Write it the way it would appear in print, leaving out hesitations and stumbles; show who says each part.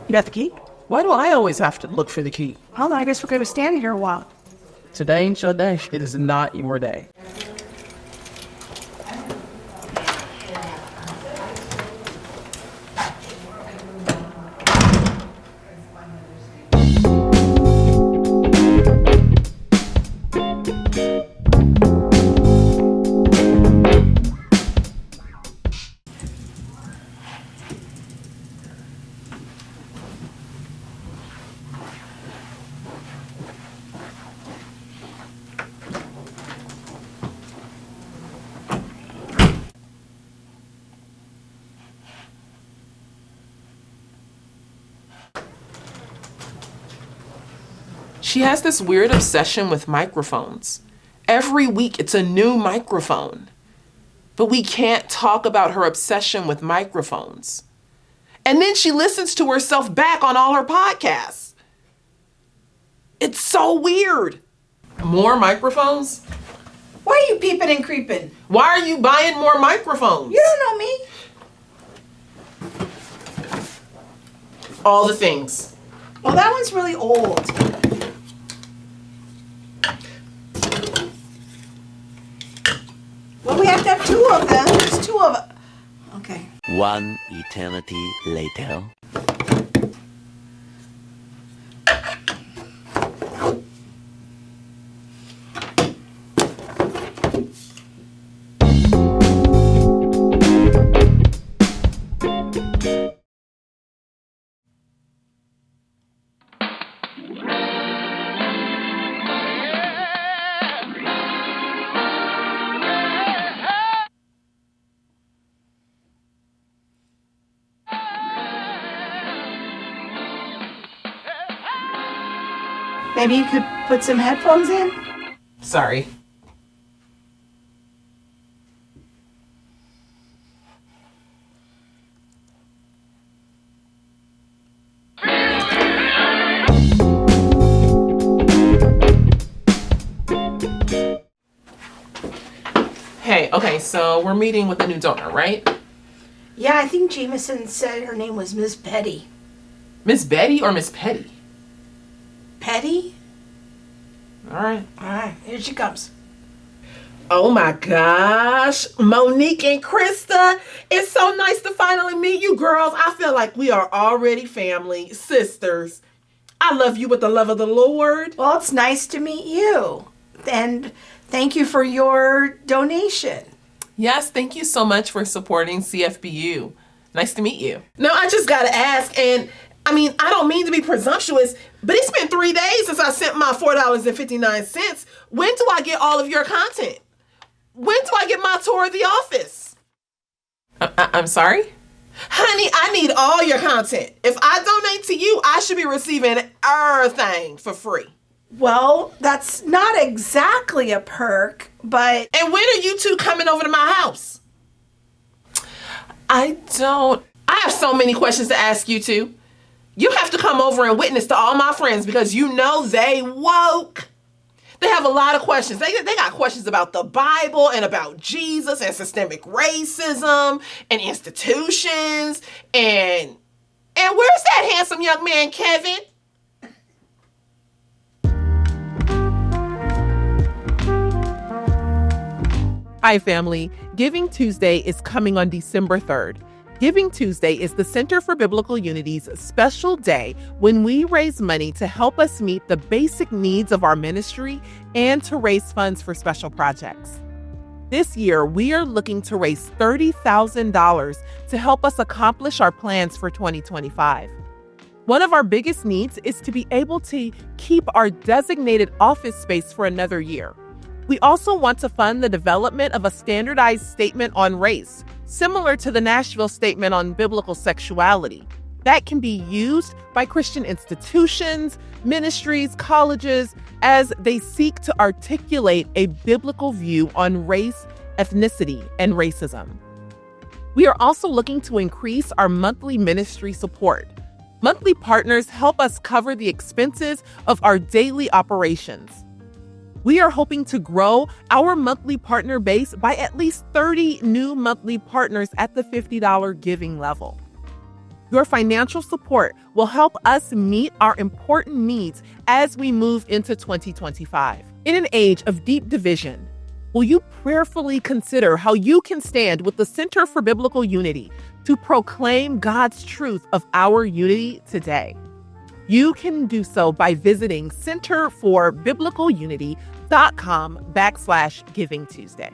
Speaker 1: You got the key?
Speaker 2: Why do I always have to look for the key?
Speaker 1: Well, I guess we're going to stand here a while.
Speaker 2: Today ain't your day. It is not your day. She has this weird obsession with microphones. Every week it's a new microphone. But we can't talk about her obsession with microphones. And then she listens to herself back on all her podcasts. It's so weird. More microphones?
Speaker 3: Why are you peeping and creeping?
Speaker 2: Why are you buying more microphones?
Speaker 3: You don't know me.
Speaker 2: All the things.
Speaker 3: Well, that one's really old. Well, we have to have two of them. There's two of them. Okay.
Speaker 4: One eternity later.
Speaker 3: Maybe you could put some headphones in?
Speaker 2: Sorry. Hey, okay, so we're meeting with a new donor, right?
Speaker 3: Yeah, I think Jameson said her name was Miss Betty.
Speaker 2: Miss Betty or Miss Petty?
Speaker 3: Petty?
Speaker 2: All right.
Speaker 3: All right, here she comes.
Speaker 2: Oh my gosh, Monique and Krista, it's so nice to finally meet you girls. I feel like we are already family, sisters. I love you with the love of the Lord.
Speaker 3: Well, it's nice to meet you. And thank you for your donation.
Speaker 2: Yes, thank you so much for supporting CFBU. Nice to meet you. No, I just gotta ask, and I don't mean to be presumptuous, but it's been 3 days since I sent my $4.59. When do I get all of your content? When do I get my tour of the office? I'm sorry? Honey, I need all your content. If I donate to you, I should be receiving everything for free.
Speaker 3: Well, that's not exactly a perk, but...
Speaker 2: And when are you two coming over to my house? I have so many questions to ask you two. You have to come over and witness to all my friends because you know they woke. They have a lot of questions. They got questions about the Bible and about Jesus and systemic racism and institutions and where's that handsome young man, Kevin? Hi, family. Giving Tuesday is coming on December 3rd. Giving Tuesday is the Center for Biblical Unity's special day when we raise money to help us meet the basic needs of our ministry and to raise funds for special projects. This year, we are looking to raise $30,000 to help us accomplish our plans for 2025. One of our biggest needs is to be able to keep our designated office space for another year. We also want to fund the development of a standardized statement on race, similar to the Nashville Statement on Biblical Sexuality, that can be used by Christian institutions, ministries, colleges, as they seek to articulate a biblical view on race, ethnicity, and racism. We are also looking to increase our monthly ministry support. Monthly partners help us cover the expenses of our daily operations. We are hoping to grow our monthly partner base by at least 30 new monthly partners at the $50 giving level. Your financial support will help us meet our important needs as we move into 2025. In an age of deep division, will you prayerfully consider how you can stand with the Center for Biblical Unity to proclaim God's truth of our unity today? You can do so by visiting centerforbiblicalunity.com/Giving Tuesday.